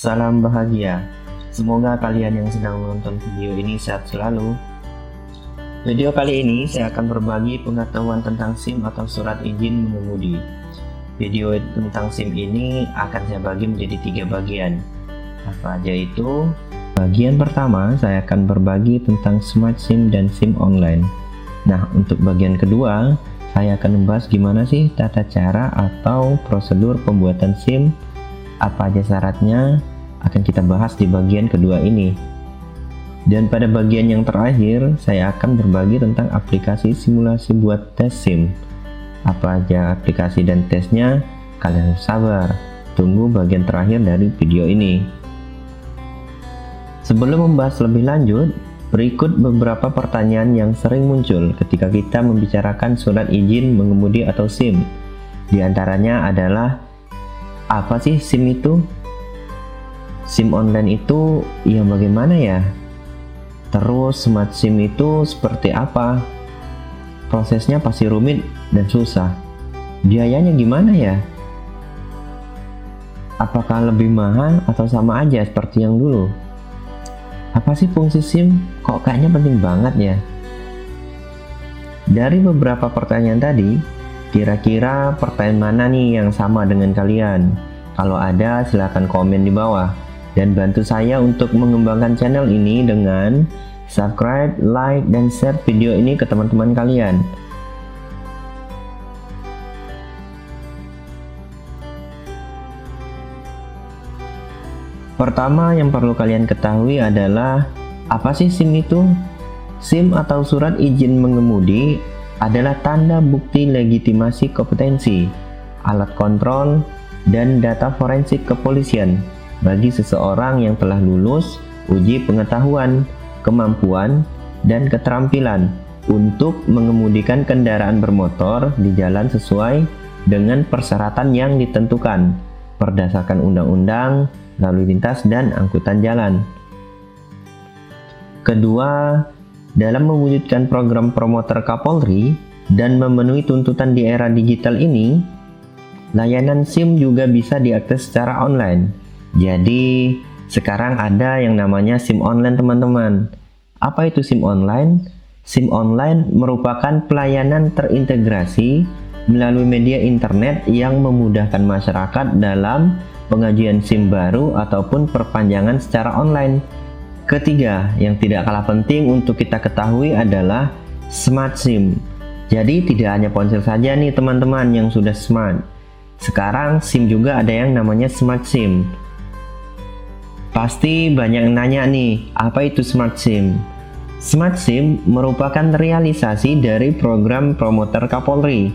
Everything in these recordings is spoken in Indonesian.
Salam bahagia. Semoga kalian yang sedang menonton video ini sehat selalu. Video kali ini saya akan berbagi pengetahuan tentang SIM atau surat izin mengemudi. Video tentang SIM ini akan saya bagi menjadi 3 bagian. Apa aja itu? Bagian pertama saya akan berbagi tentang Smart SIM dan SIM online. Nah, untuk bagian kedua saya akan membahas gimana sih tata cara atau prosedur pembuatan SIM, apa aja syaratnya, akan kita bahas di bagian kedua ini. Dan pada bagian yang terakhir saya akan berbagi tentang aplikasi simulasi buat tes SIM. Apa aja aplikasi dan tesnya, kalian harus sabar, tunggu bagian terakhir dari video ini. Sebelum membahas lebih lanjut, berikut beberapa pertanyaan yang sering muncul ketika kita membicarakan surat izin mengemudi atau SIM. Di antaranya adalah, apa sih SIM itu? SIM online itu yang bagaimana ya? Terus Smart SIM itu seperti apa? Prosesnya pasti rumit dan susah. Biayanya gimana ya? Apakah lebih mahal atau sama aja seperti yang dulu? Apa sih fungsi SIM? Kok kayaknya penting banget ya? Dari beberapa pertanyaan tadi, kira-kira pertanyaan mana nih yang sama dengan kalian? Kalau ada, silahkan komen di bawah. Dan bantu saya untuk mengembangkan channel ini dengan subscribe, like, dan share video ini ke teman-teman kalian. Pertama yang perlu kalian ketahui adalah, apa sih SIM itu? SIM atau surat izin mengemudi adalah tanda bukti legitimasi kompetensi, alat kontrol, dan data forensik kepolisian bagi seseorang yang telah lulus uji pengetahuan, kemampuan, dan keterampilan untuk mengemudikan kendaraan bermotor di jalan sesuai dengan persyaratan yang ditentukan berdasarkan undang-undang lalu lintas dan angkutan jalan. Kedua, dalam mewujudkan program promoter Kapolri dan memenuhi tuntutan di era digital ini, layanan SIM juga bisa diakses secara online. Jadi, sekarang ada yang namanya SIM online, teman-teman. Apa itu SIM online? SIM online merupakan pelayanan terintegrasi melalui media internet yang memudahkan masyarakat dalam pengajuan SIM baru ataupun perpanjangan secara online. Ketiga, yang tidak kalah penting untuk kita ketahui adalah Smart SIM. Jadi tidak hanya ponsel saja nih teman-teman yang sudah smart. Sekarang SIM juga ada yang namanya Smart SIM. Pasti banyak yang nanya nih, apa itu Smart SIM? Smart SIM merupakan realisasi dari program promoter Kapolri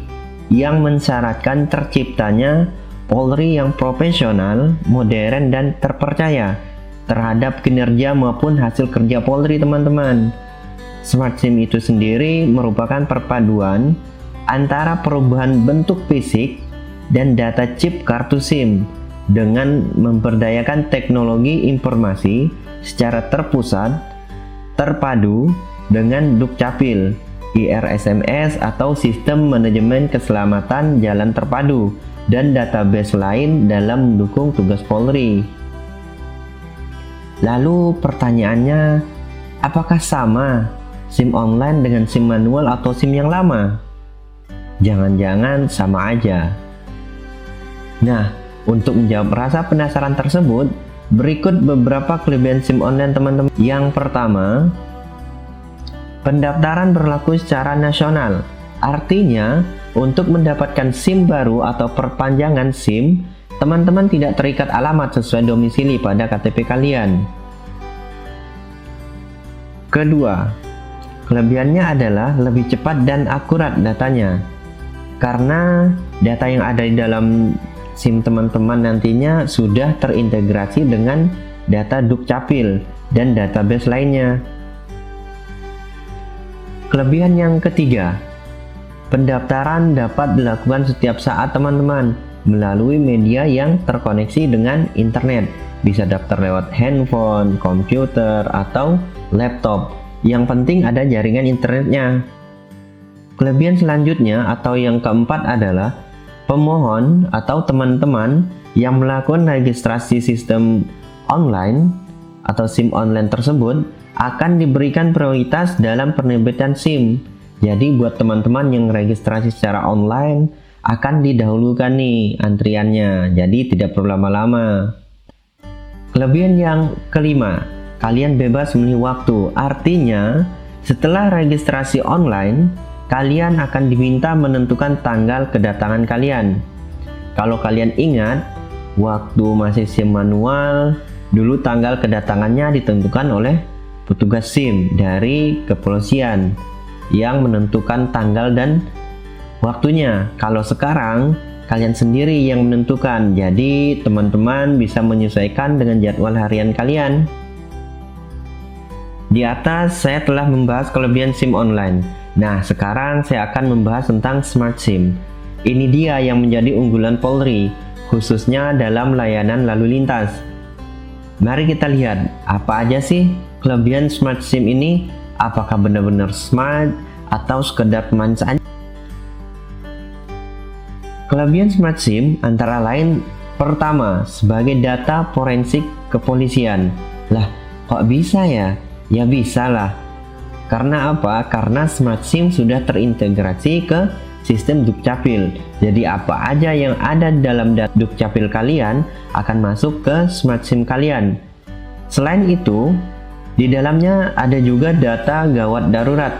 yang mensyaratkan terciptanya Polri yang profesional, modern, dan terpercaya terhadap kinerja maupun hasil kerja Polri, teman-teman. Smart SIM itu sendiri merupakan perpaduan antara perubahan bentuk fisik dan data chip kartu SIM dengan memberdayakan teknologi informasi secara terpusat, terpadu dengan Dukcapil, IRSMS atau Sistem Manajemen Keselamatan Jalan Terpadu, dan database lain dalam mendukung tugas Polri. Lalu pertanyaannya, apakah sama SIM online dengan SIM manual atau SIM yang lama? Jangan-jangan sama aja. Nah, untuk menjawab rasa penasaran tersebut, berikut beberapa kelebihan SIM online, teman-teman. Yang pertama, pendaftaran berlaku secara nasional. Artinya, untuk mendapatkan SIM baru atau perpanjangan SIM, teman-teman tidak terikat alamat sesuai domisili pada KTP kalian. Kedua, kelebihannya adalah lebih cepat dan akurat datanya. Karena data yang ada di dalam SIM teman-teman nantinya sudah terintegrasi dengan data Dukcapil dan database lainnya. Kelebihan yang ketiga, pendaftaran dapat dilakukan setiap saat, teman-teman, melalui media yang terkoneksi dengan internet. Bisa daftar lewat handphone, komputer, atau laptop. Yang penting ada jaringan internetnya. Kelebihan selanjutnya atau yang keempat adalah pemohon atau teman-teman yang melakukan registrasi sistem online atau SIM online tersebut akan diberikan prioritas dalam penerbitan SIM. Jadi buat teman-teman yang registrasi secara online akan didahulukan nih antriannya, jadi tidak perlu lama-lama. Kelebihan yang kelima, kalian bebas memilih waktu. Artinya setelah registrasi online, kalian akan diminta menentukan tanggal kedatangan kalian. Kalau kalian ingat, waktu masih SIM manual, dulu tanggal kedatangannya ditentukan oleh petugas SIM dari kepolisian yang menentukan tanggal dan waktunya. Kalau sekarang kalian sendiri yang menentukan, jadi teman-teman bisa menyesuaikan dengan jadwal harian kalian. Di atas saya telah membahas kelebihan SIM online. Nah, sekarang saya akan membahas tentang Smart SIM. Ini dia yang menjadi unggulan Polri, khususnya dalam layanan lalu lintas. Mari kita lihat, apa aja sih kelebihan Smart SIM ini? Apakah benar-benar smart atau sekedar pemanis saja? Kelebihan Smart SIM antara lain, pertama, sebagai data forensik kepolisian. Lah, kok bisa ya? Ya bisa lah. Karena apa? Karena Smart SIM sudah terintegrasi ke sistem Dukcapil. Jadi apa aja yang ada dalam data Dukcapil kalian akan masuk ke Smart SIM kalian. Selain itu, di dalamnya ada juga data gawat darurat,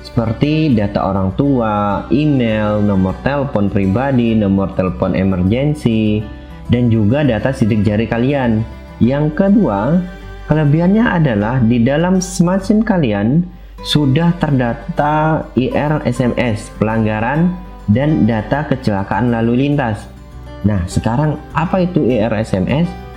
seperti data orang tua, email, nomor telepon pribadi, nomor telepon emergensi, dan juga data sidik jari kalian. Yang kedua, kelebihannya adalah di dalam Smart SIM kalian sudah terdata IR/SMS pelanggaran dan data kecelakaan lalu lintas. Nah, sekarang apa itu IR/SMS?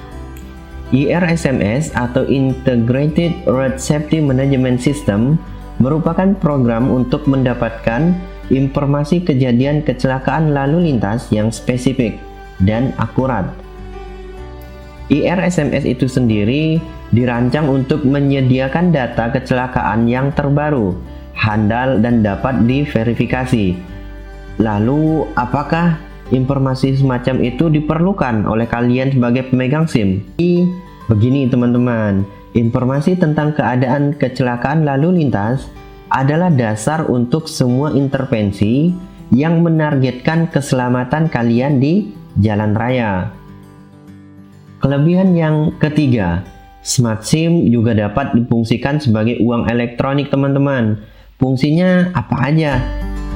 IR/SMS atau Integrated Road Safety Management System merupakan program untuk mendapatkan informasi kejadian kecelakaan lalu lintas yang spesifik dan akurat. IR/SMS itu sendiri dirancang untuk menyediakan data kecelakaan yang terbaru, handal, dan dapat diverifikasi. Lalu, apakah informasi semacam itu diperlukan oleh kalian sebagai pemegang SIM? Begini teman-teman, informasi tentang keadaan kecelakaan lalu lintas adalah dasar untuk semua intervensi yang menargetkan keselamatan kalian di jalan raya. Kelebihan yang ketiga, Smart SIM juga dapat difungsikan sebagai uang elektronik teman-teman. Fungsinya apa aja?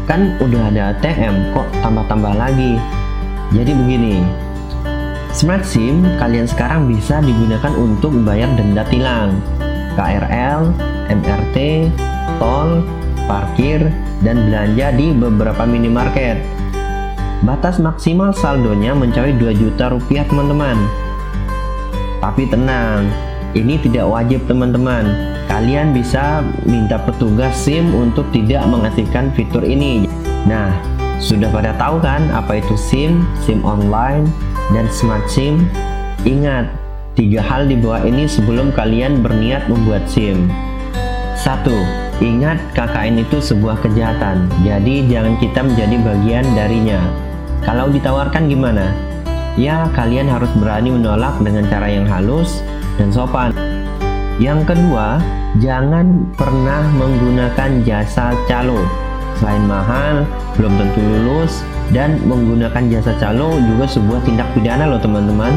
Kan udah ada ATM, kok tambah-tambah lagi? Jadi begini, Smart SIM kalian sekarang bisa digunakan untuk membayar denda tilang, KRL, MRT, tol, parkir, dan belanja di beberapa minimarket. Batas maksimal saldonya mencapai 2 juta rupiah teman-teman. Tapi tenang, ini tidak wajib teman-teman. Kalian bisa minta petugas SIM untuk tidak mengaktifkan fitur ini. Nah, sudah pada tahu kan apa itu SIM, SIM online, dan Smart SIM? Ingat, 3 hal di bawah ini sebelum kalian berniat membuat SIM. 1. Ingat, KKN itu sebuah kejahatan, jadi jangan kita menjadi bagian darinya. Kalau ditawarkan gimana? Ya, kalian harus berani menolak dengan cara yang halus dan sopan. Yang kedua, jangan pernah menggunakan jasa calo. Selain mahal, belum tentu lulus, dan menggunakan jasa calo juga sebuah tindak pidana loh teman-teman.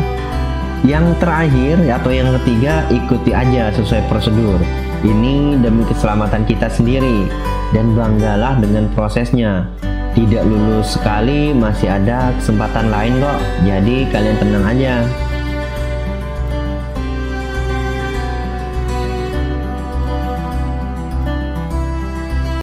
Yang terakhir atau yang ketiga, ikuti aja sesuai prosedur. Ini demi keselamatan kita sendiri, dan banggalah dengan prosesnya. Tidak lulus sekali, masih ada kesempatan lain kok. Jadi kalian tenang aja.